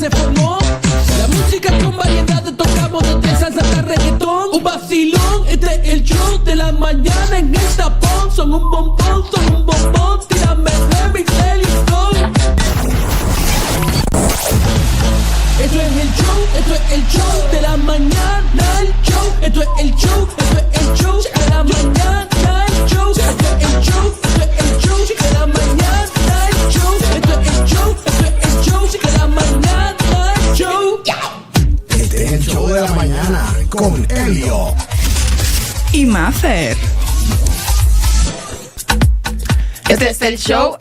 se formó. La música con variedades tocamos desde salsa hasta reggaetón. Un vacilón, este es el show de la mañana en el tapón. Son un bombón, tírame remix, listo. Esto es el show de la mañana, el show. Esto es el show de la mañana, el show. Esto es el show de la mañana, el show. Esto es el show de la mañana, el show. Este es el show de la mañana con Elio y Mafer. Este es el show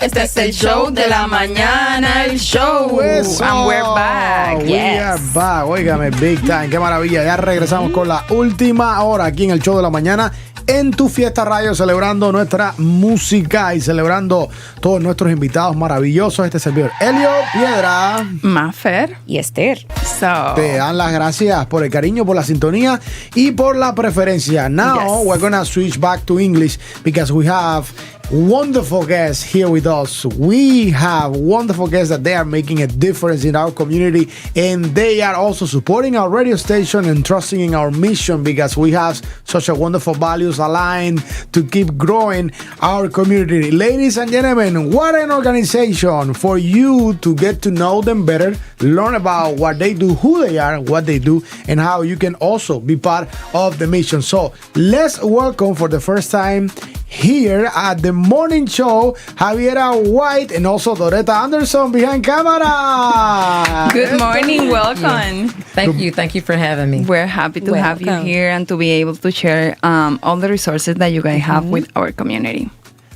de la mañana, el show. Eso. And we're back. We are back. Óigame, big time. Qué maravilla. Ya regresamos con la última hora aquí en el show de la mañana en Tu Fiesta Radio, celebrando nuestra música y celebrando todos nuestros invitados maravillosos. Este servidor, Elio Piedra, Mafer y Esther. Te dan las gracias por el cariño, por la sintonía y por la preferencia. Now we're gonna switch back to English because we have wonderful guests here with us. We have wonderful guests that they are making a difference in our community, and they are also supporting our radio station and trusting in our mission because we have such a wonderful values aligned to keep growing our community. Ladies and gentlemen, what an organization for you to get to know them better, learn about what they do, who they are, what they do, and how you can also be part of the mission. So let's welcome for the first time here at the morning show, Javiera White and also Doretta Anderson behind camera. Good morning, welcome. Thank you for having me. We're happy to have you here and to be able to share all the resources that you guys have with our community.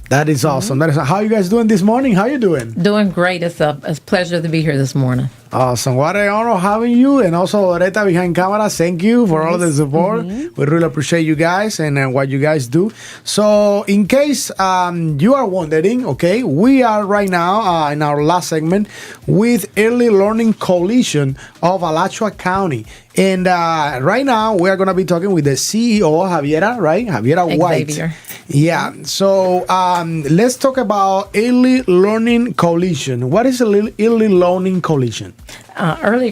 That is awesome. That is how you guys doing this morning? How you doing? Doing great. It's a pleasure to be here this morning. Awesome. What an honor having you. And also Loretta behind camera. Thank you for all of the support. We really appreciate you guys and what you guys do. So in case you are wondering, okay, we are right now in our last segment with Early Learning Coalition of Alachua County. And right now we are going to be talking with the CEO, Javiera, right? Javiera White. Xavier. Yeah. So let's talk about Early Learning Coalition. What is Early Learning Coalition? Early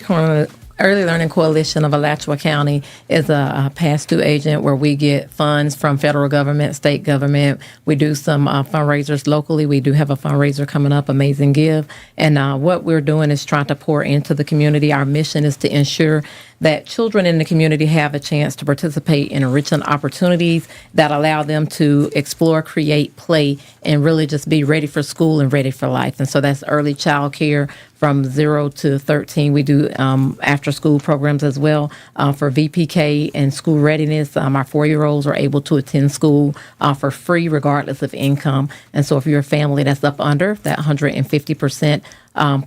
Learning Coalition of Alachua County is a pass-through agent where we get funds from federal government, state government. We do some fundraisers locally. We do have a fundraiser coming up, Amazing Give. And what we're doing is trying to pour into the community. Our mission is to ensure that children in the community have a chance to participate in enriching opportunities that allow them to explore, create, play, and really just be ready for school and ready for life. And so that's early child care from 0 to 13. We do after-school programs as well for VPK and school readiness. Our 4-year-olds are able to attend school for free regardless of income. And so if you're a family that's up under that 150%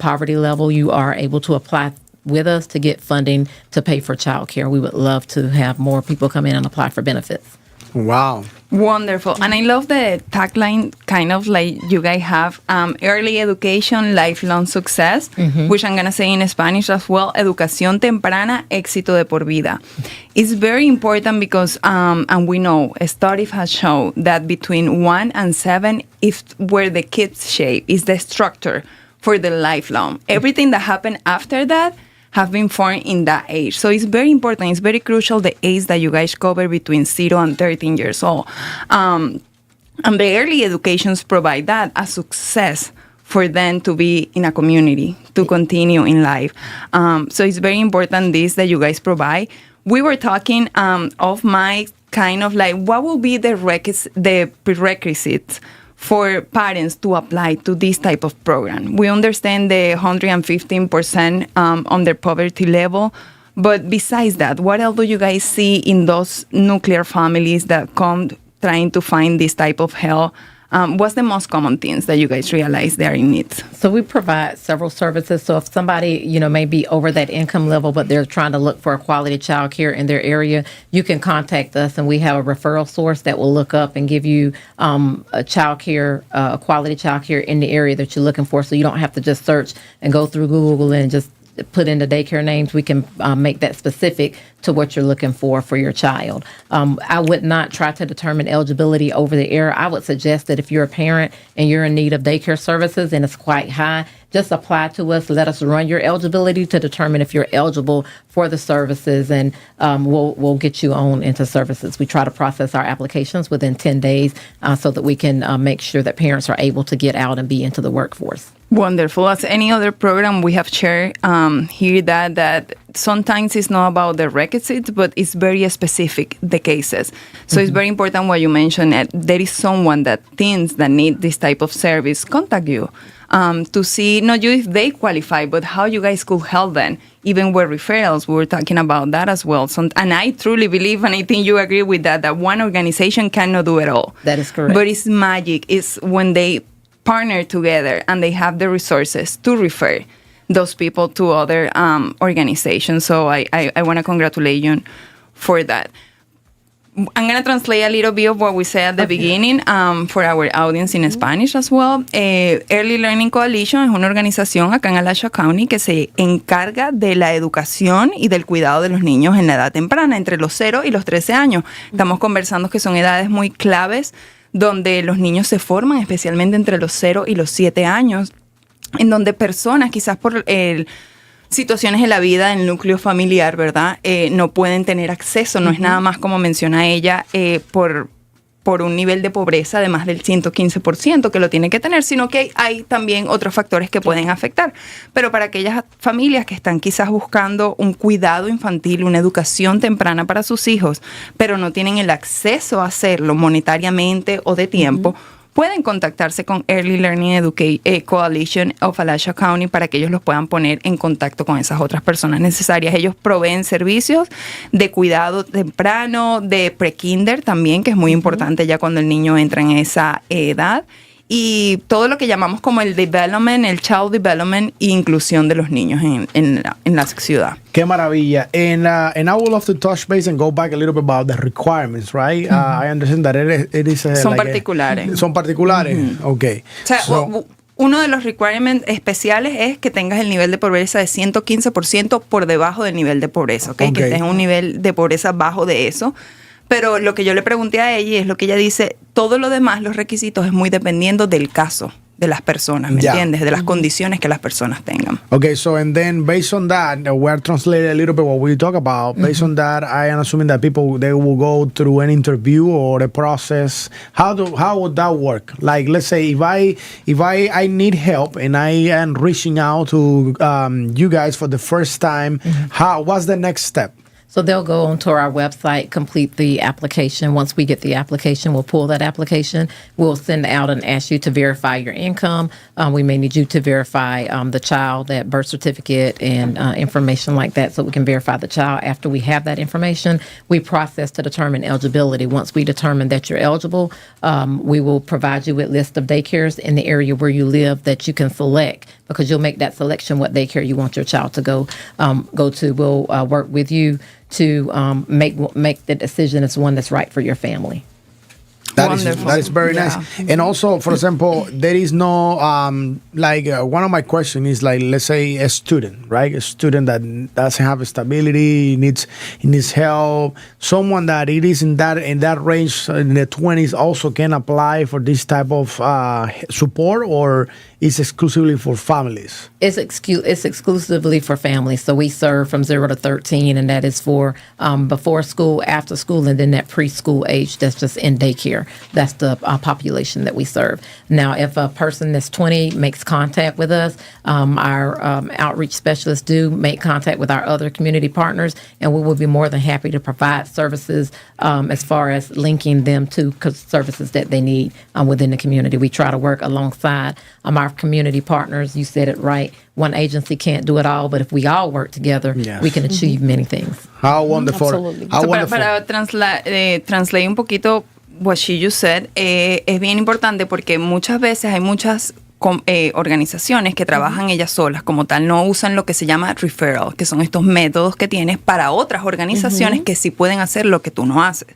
poverty level, you are able to apply with us to get funding to pay for childcare. We would love to have more people come in and apply for benefits. Wow. Wonderful. And I love the tagline, kind of like you guys have, early education, lifelong success, which I'm going to say in Spanish as well, educación temprana, éxito de por vida. It's very important because, and we know, a study has shown that between 1 and 7 is where the kids shape, is the structure for the lifelong. Everything that happened after that have been formed in that age. So it's very important. It's very crucial, the age that you guys cover between 0 and 13 years old. And the early educations provide that as success for them to be in a community, to continue in life. So it's very important this that you guys provide. We were talking of my kind of like, what will be the prerequisites for parents to apply to this type of program. We understand the 115% on their poverty level, but besides that, what else do you guys see in those nuclear families that come trying to find this type of help? What's the most common things that you guys realize they are in need? So we provide several services. So if somebody, may be over that income level, but they're trying to look for a quality child care in their area, you can contact us and we have a referral source that will look up and give you a child care, a quality child care in the area that you're looking for. So you don't have to just search and go through Google and just put in the daycare names, we can make that specific to what you're looking for your child. I would not try to determine eligibility over the air. I would suggest that if you're a parent and you're in need of daycare services and it's quite high, just apply to us. Let us run your eligibility to determine if you're eligible for the services, and we'll get you on into services. We try to process our applications within 10 days so that we can make sure that parents are able to get out and be into the workforce. Wonderful. As any other program, we have shared here that sometimes it's not about the requisites, but it's very specific, the cases. So it's very important what you mentioned, that there is someone that thinks that need this type of service, contact you to see not you if they qualify, but how you guys could help them. Even with referrals, we were talking about that as well. And I truly believe, and I think you agree with that one organization cannot do it all. That is correct. But it's magic. It's when they partner together and they have the resources to refer those people to other organizations. So I want to congratulate you for that. I'm going to translate a little bit of what we said at the beginning for our audience in Spanish as well. Early Learning Coalition es una organización acá en Alachua County que se encarga de la educación y del cuidado de los niños en la edad temprana, entre los 0 y los 13 años. Estamos conversando que son edades muy claves donde los niños se forman, especialmente entre los 0 y los 7 años, en donde personas, quizás por situaciones en la vida, en el núcleo familiar, ¿verdad? No pueden tener acceso, no es nada más como menciona ella, por un nivel de pobreza de más del 115% que lo tiene que tener, sino que hay también otros factores que pueden afectar. Pero para aquellas familias que están quizás buscando un cuidado infantil, una educación temprana para sus hijos, pero no tienen el acceso a hacerlo monetariamente o de tiempo, pueden contactarse con Early Learning Coalition of Alachua County para que ellos los puedan poner en contacto con esas otras personas necesarias. Ellos proveen servicios de cuidado temprano, de pre-kinder también, que es muy importante ya cuando el niño entra en esa edad. Y todo lo que llamamos como el development, el child development e inclusión de los niños en la ciudad. Qué maravilla. And I would love to touch base and go back a little bit about the requirements, right? I understand that it is son particulares. Son particulares. Okay. O sea, uno de los requirements especiales es que tengas el nivel de pobreza de 115% por debajo del nivel de pobreza, ¿ok? Que estés en un nivel de pobreza bajo de eso. Pero lo que yo le pregunté a ella es lo que ella dice, todo lo demás, los requisitos, es muy dependiendo del caso de las personas, ¿me entiendes? De las condiciones que las personas tengan. Okay, so and then based on that, we're translating a little bit what we talk about. Based on that, I am assuming that people, they will go through an interview or a process. How would that work? Like, let's say if I need help and I am reaching out to you guys for the first time, what's the next step? So they'll go onto our website, complete the application. Once we get the application, we'll pull that application. We'll send out and ask you to verify your income. We may need you to verify the child, that birth certificate and information like that, so we can verify the child. After we have that information, we process to determine eligibility. Once we determine that you're eligible, we will provide you with list of daycares in the area where you live that you can select, because you'll make that selection what daycare you want your child to go to. We'll work with you to make the decision as one that's right for your family. That is very nice. And also, for example, there is no, one of my questions is like, let's say a student, right? A student that doesn't have stability, needs help. Someone that it is in that range, in the 20s, also can apply for this type of support, or is exclusively for families? It's exclusively for families. So we serve from 0 to 13, and that is for before school, after school, and then that preschool age that's just in daycare. That's the population that we serve. Now, if a person that's 20 makes contact with us, our outreach specialists do make contact with our other community partners, and we will be more than happy to provide services as far as linking them to services that they need within the community. We try to work alongside our community partners. You said it right. One agency can't do it all, but if we all work together, we can achieve many things. How wonderful. Absolutely. How wonderful. Para translate un poquito what she just said, es bien importante porque muchas veces hay muchas organizaciones que trabajan ellas solas como tal, no usan lo que se llama referral, que son estos métodos que tienes para otras organizaciones que sí pueden hacer lo que tú no haces.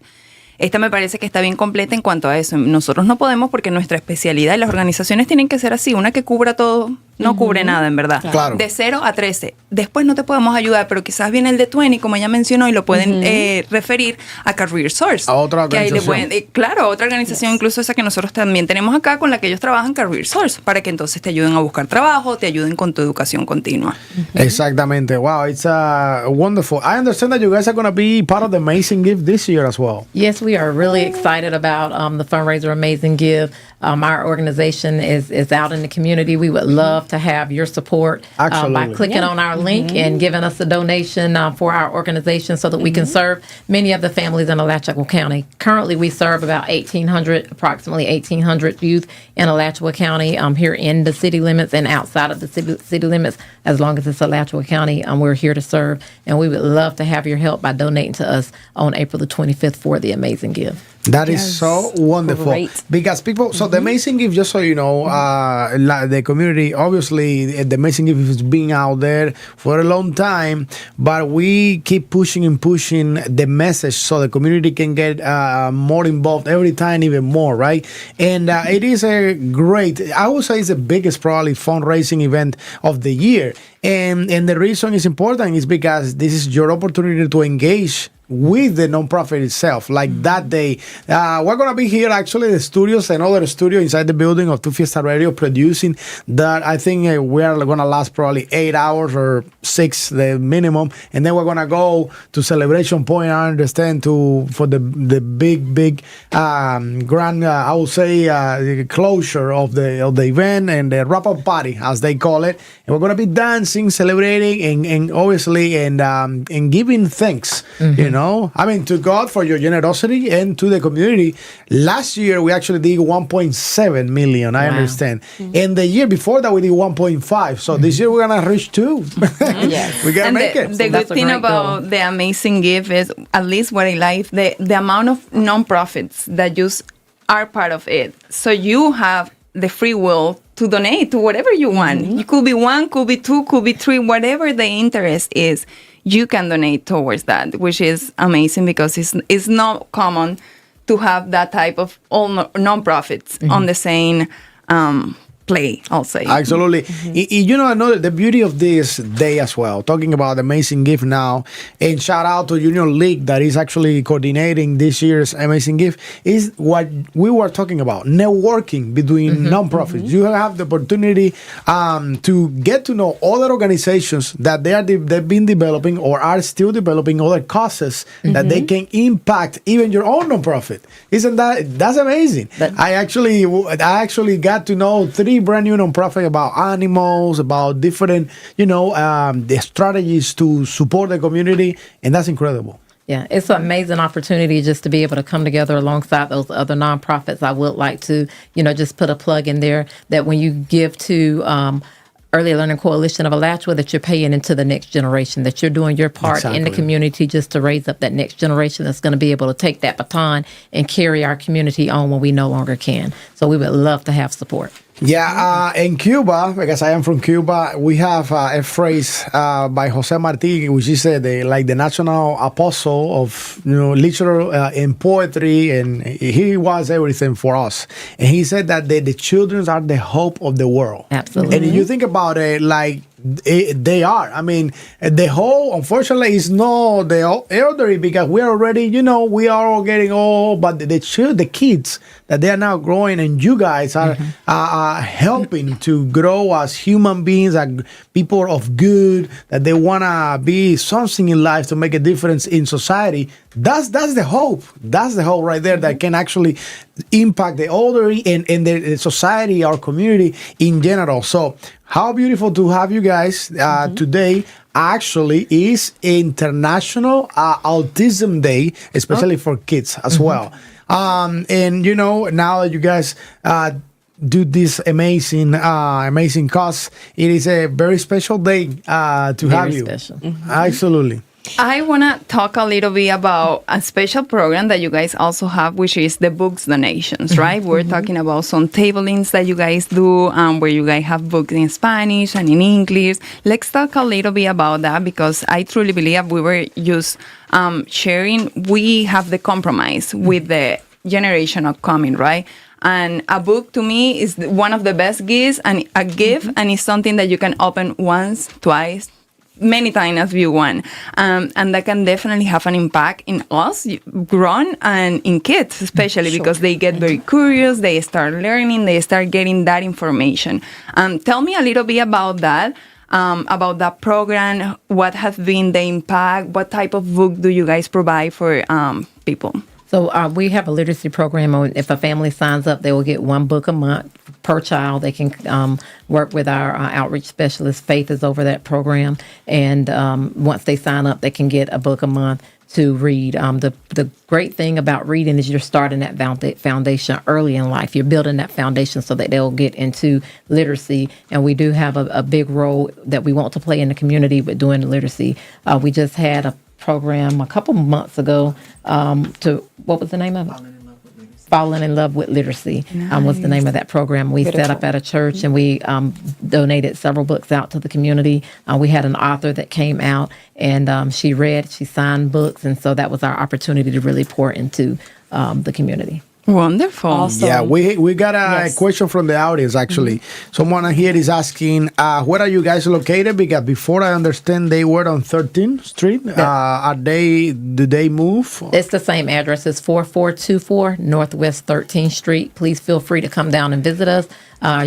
Esta me parece que está bien completa en cuanto a eso. Nosotros no podemos porque nuestra especialidad y las organizaciones tienen que ser así, una que cubra todo no cubre nada, en verdad. Claro. De 0 a 13. Después no te podemos ayudar, pero quizás viene el de 20, como ella mencionó, y lo pueden referir a Career Source. A otra organización. Que ahí le pueden, claro, otra organización, incluso esa que nosotros también tenemos acá, con la que ellos trabajan, Career Source, para que entonces te ayuden a buscar trabajo, te ayuden con tu educación continua. Exactamente. Wow, it's wonderful. I understand that you guys are going to be part of the Amazing Gift this year as well. Yes, we are really excited about the fundraiser Amazing Give. Our organization is out in the community. We would love to have your support by clicking on our link and giving us a donation for our organization so that we can serve many of the families in Alachua County. Currently, we serve about approximately 1,800 youth in Alachua County here in the city limits and outside of the city limits. As long as it's Alachua County, we're here to serve, and we would love to have your help by donating to us on April the 25th for the Amazing Give. That is so wonderful. Great. Because people, so the Amazing Gift, just so you know, the community, obviously, the Amazing Gift has been out there for a long time, but we keep pushing the message so the community can get more involved every time, even more, right? And it is a great, I would say it's the biggest probably fundraising event of the year. And the reason it's important is because this is your opportunity to engage with the nonprofit itself. Like that day, we're going to be here actually, the studios, another studio inside the building of Tu Fiesta Radio, producing that. I think we are going to last probably 8 hours or 6, the minimum. And then we're going to go to Celebration Point, I understand, for the big grand, I would say, closure of the event and the wrap-up party, as they call it. And we're going to be dancing, celebrating, and obviously, and giving thanks, you know, I mean, to God for your generosity and to the community. Last year, we actually did 1.7 million, I understand. And the year before that, we did 1.5. So this year, we're going to reach 2. Yes. We got to make it. The good thing about the Amazing Gift is, at least what I like, the amount of nonprofits that just are part of it. So you have the free will to donate to whatever you want. You could be 1, could be 2, could be 3, whatever the interest is. You can donate towards that, which is amazing because it's not common to have that type of all non-profits on the same play, I'll say. Absolutely. You know, the beauty of this day as well, talking about the Amazing Gift now, and shout out to Union League that is actually coordinating this year's Amazing Gift, is what we were talking about, networking between nonprofits. You have the opportunity to get to know other organizations that they've been developing or are still developing other causes that they can impact even your own nonprofit. Isn't that's amazing? I actually got to know 3 brand new nonprofit about animals, about different, the strategies to support the community, and that's incredible. Yeah, it's an amazing opportunity just to be able to come together alongside those other nonprofits. I would like to, just put a plug in there that when you give to Early Learning Coalition of Alachua, that you're paying into the next generation, that you're doing your part in the community just to raise up that next generation that's going to be able to take that baton and carry our community on when we no longer can. So we would love to have support. Yeah, in Cuba, because I am from Cuba, we have a phrase by Jose Marti, which is the national apostle of literature and poetry, and he was everything for us. And he said that the children are the hope of the world. Absolutely. And if you think about it, they are. I mean, the whole, unfortunately, is not the elderly because we are already, we are all getting old, but the kids that they are now growing, and you guys are helping to grow as human beings, as people of good, that they want to be something in life to make a difference in society. That's the hope. That's the hope right there that can actually impact the elderly and the society, our community in general. So how beautiful to have you guys today. Actually is International Autism Day, especially for kids as well. And now that you guys do this amazing cause, it is a very special day to have you. Very special. Absolutely. I want to talk a little bit about a special program that you guys also have, which is the books donations, right? We're talking about some tablings that you guys do where you guys have books in Spanish and in English. Let's talk a little bit about that because I truly believe we were just sharing. We have the compromise with the generation upcoming, right? And a book to me is one of the best gifts, and a gift, and it's something that you can open once, twice, many times as you want. And that can definitely have an impact in us, grown, and in kids, especially because they get very curious, they start learning, they start getting that information. Tell me a little bit about that program, what has been the impact, what type of book do you guys provide for people? So we have a literacy program. If a family signs up, they will get one book a month per child. They can work with our outreach specialist. Faith is over that program. And once they sign up, they can get a book a month to read. The great thing about reading is you're starting that foundation early in life. You're building that foundation so that they'll get into literacy. And we do have a big role that we want to play in the community with doing literacy. We just had a program a couple months ago what was the name of it? Falling in Love with Literacy was the name of that program. We set up at a church, and we donated several books out to the community. We had an author that came out, and she signed books, and so that was our opportunity to really pour into the community. Wonderful. Awesome. Yeah, we got a question from the audience, actually. Someone here is asking, where are you guys located? Because before I understand, they were on 13th Street. Do they move? It's the same address. It's 4424 Northwest 13th Street. Please feel free to come down and visit us.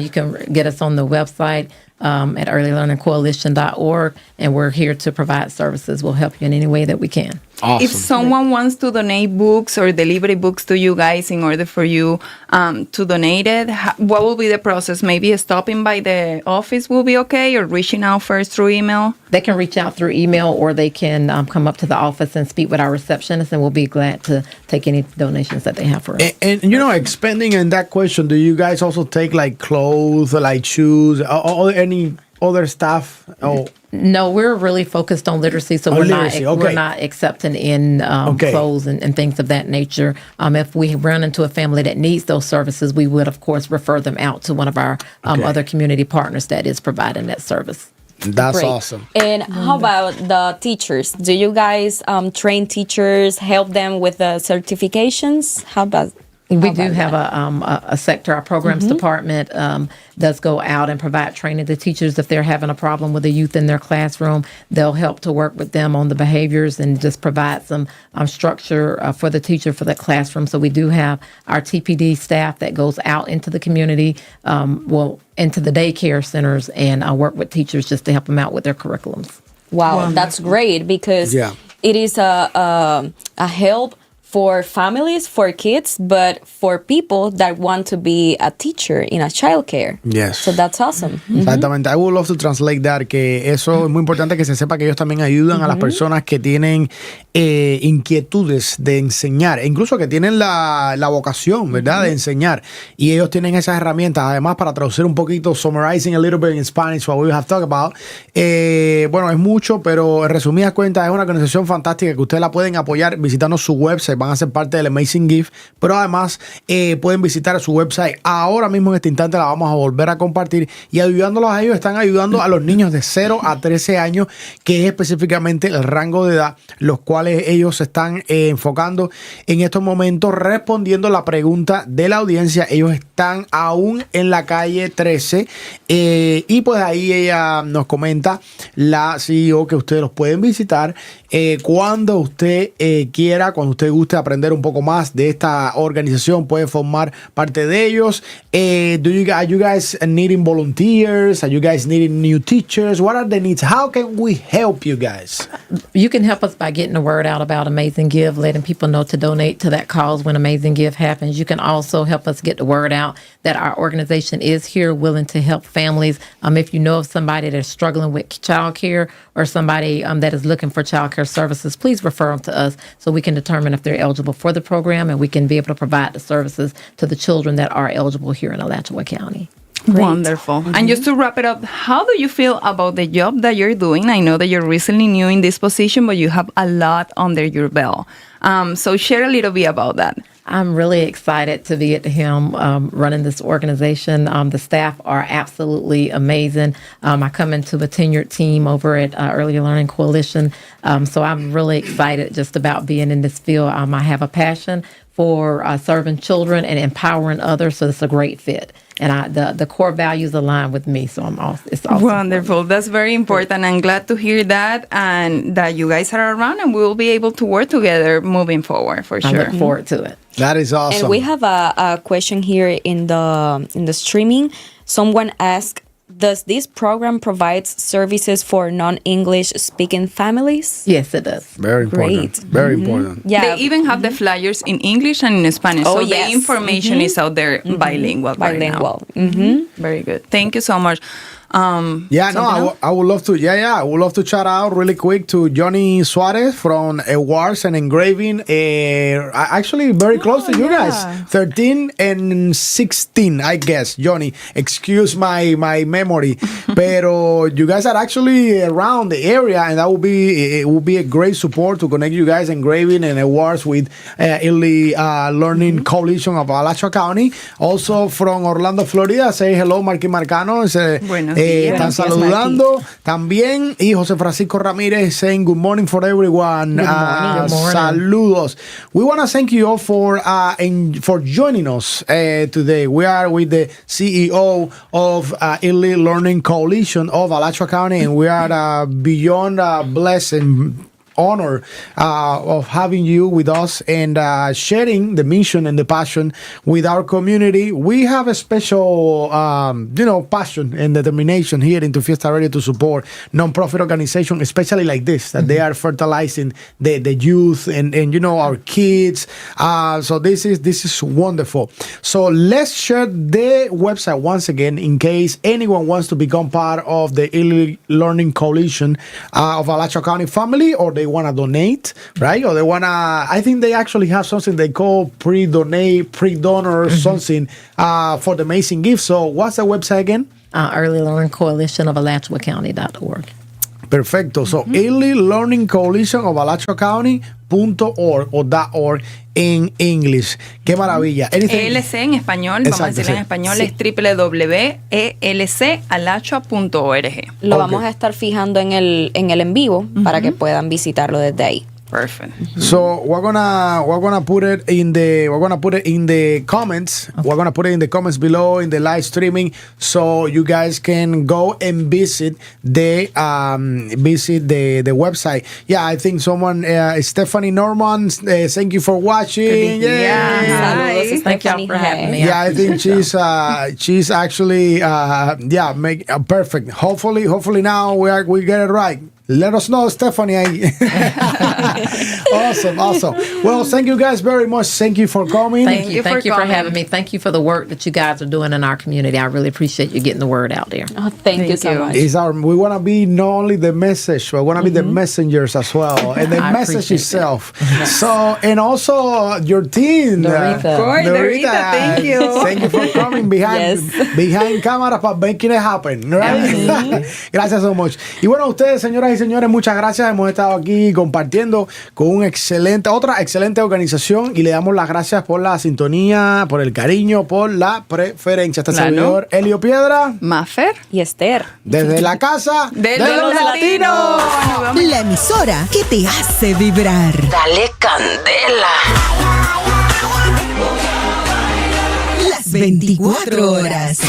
You can get us on the website at earlylearningcoalition.org, and we're here to provide services. We'll help you in any way that we can. Awesome. If someone wants to donate books or deliver books to you guys in order for you to donate it, what will be the process? Maybe stopping by the office will be okay, or reaching out first through email? They can reach out through email, or they can come up to the office and speak with our receptionist, and we'll be glad to take any donations that they have for us. And expanding on that question, do you guys also take like clothes, like shoes, or any other stuff? Oh. No, we're really focused on literacy, so we're not accepting in clothes and things of that nature. If we run into a family that needs those services, we would, of course, refer them out to one of our other community partners that is providing that service. That's Great. awesome. And how about the teachers? Do you guys train teachers, help them with the certifications? We do have a sector, our programs department does go out and provide training to teachers. If they're having a problem with the youth in their classroom, they'll help to work with them on the behaviors and just provide some structure for the teacher for the classroom. So we do have our TPD staff that goes out into the community, into the daycare centers, and work with teachers just to help them out with their curriculums. Wow, that's great, because it is a help for families, for kids, but for people that want to be a teacher in a childcare. Yes. So that's awesome. Exactamente. I would love to translate that, que eso es muy importante que se sepa que ellos también ayudan a las personas que tienen inquietudes de enseñar, e incluso que tienen la vocación, ¿verdad?, de enseñar. Y ellos tienen esas herramientas, además, para traducir un poquito, summarizing a little bit in Spanish what we have talked about. Bueno, es mucho, pero en resumidas cuentas es una organización fantástica que ustedes la pueden apoyar visitando su website. Van a ser parte del Amazing Gift, pero además pueden visitar su website. Ahora mismo en este instante la vamos a volver a compartir, y ayudándolos a ellos están ayudando a los niños de 0 a 13 años, que es específicamente el rango de edad, los cuales ellos se están enfocando en estos momentos, respondiendo la pregunta de la audiencia. Ellos están aún en la calle 13, y pues ahí ella nos comenta, la CEO, que ustedes los pueden visitar cuando usted quiera, cuando usted guste aprender un poco más de esta organización, puede formar parte de ellos. Are you guys needing volunteers? Are you guys needing new teachers? What are the needs? How can we help you guys? You can help us by getting the word out about Amazing Give, letting people know to donate to that cause when Amazing Give happens. You can also help us get the word out that our organization is here, willing to help families. If you know of somebody that's struggling with childcare, or somebody that is looking for childcare services, please refer them to us so we can determine if they're eligible for the program, and we can be able to provide the services to the children that are eligible here in Alachua County. Great. Wonderful. And just to wrap it up, how do you feel about the job that you're doing? I know that you're recently new in this position, but you have a lot under your belt. So share a little bit about that. I'm really excited to be at the helm running this organization. The staff are absolutely amazing. I come into a tenured team over at Early Learning Coalition. So I'm really excited just about being in this field. I have a passion for serving children and empowering others. So it's a great fit. And the core values align with me. So it's awesome. Wonderful. That's very important. I'm glad to hear that and that you guys are around and we will be able to work together moving forward for sure. I look forward to it. That is awesome. And we have a question here in the streaming. Someone asked, does this program provide services for non-English speaking families? Yes, it does. Very important. Great. Very important. Yeah. They even have the flyers in English and in Spanish. Oh, so yes. the information is out there bilingual. Bilingual. Right now. Very good. Thank you so much. I would love to. I would love to shout out really quick to Johnny Suarez from Awards and Engraving. Actually, very close to you guys. 13 and 16, I guess. Johnny, excuse my memory, pero you guys are actually around the area, and it would be a great support to connect you guys. Engraving and Awards with Early Learning Coalition of Alachua County. Also from Orlando, Florida. Say hello, Marquis Marcano. Buenos Están saludando también. Y José Francisco Ramírez saying good morning for everyone. Good morning. Saludos. We want to thank you all for joining us today. We are with the CEO of Early Learning Coalition of Alachua County, and we are beyond blessed and honor of having you with us and sharing the mission and the passion with our community. We have a special, passion and determination here in Tu Fiesta Radio to support non-profit organizations, especially like this, that they are fertilizing the youth and our kids. So this is wonderful. So let's share the website once again in case anyone wants to become part of the Early Learning Coalition of Alachua County family, or they want to donate, right? Or they want to, I think they actually have something they call pre-donor something for the amazing gift. So what's the website again? Early Learning Coalition of AlachuaCounty.org. Perfecto. So Early Learning Coalition of AlachuaCounty.org o .org en English. Qué maravilla. ELC en español, vamos a decirlo en español, es www.elcalachua.org. Lo vamos a estar fijando en el en vivo para que puedan visitarlo desde ahí. Perfect. So we're gonna put it in the comments. Okay. We're gonna put it in the comments below in the live streaming, so you guys can go and visit the website. Yeah, I think someone Stephanie Norman. Thank you for watching. Yeah. Thank you for having me. Yeah, I think she's actually perfect. Hopefully now we get it right. Let us know, Stephanie. Awesome. Well, thank you guys very much. Thank you for coming. Thank you for having me. Thank you for the work that you guys are doing in our community. I really appreciate you getting the word out there. Oh, thank you so much. We want to be not only the message, we want to be the messengers as well, and the message itself. So, and also your team, Dorita, thank you. Thank you for coming behind cámara para making it happen, right? Gracias so much. Y bueno, ustedes, señoras y señores, muchas gracias. Hemos estado aquí compartiendo con otra excelente organización, y le damos las gracias por la sintonía, por el cariño, por la preferencia. Este servidor, Elio Piedra, Mafer y Esther, desde la casa de los latinos. La emisora que te hace vibrar. Dale candela. Las 24 horas.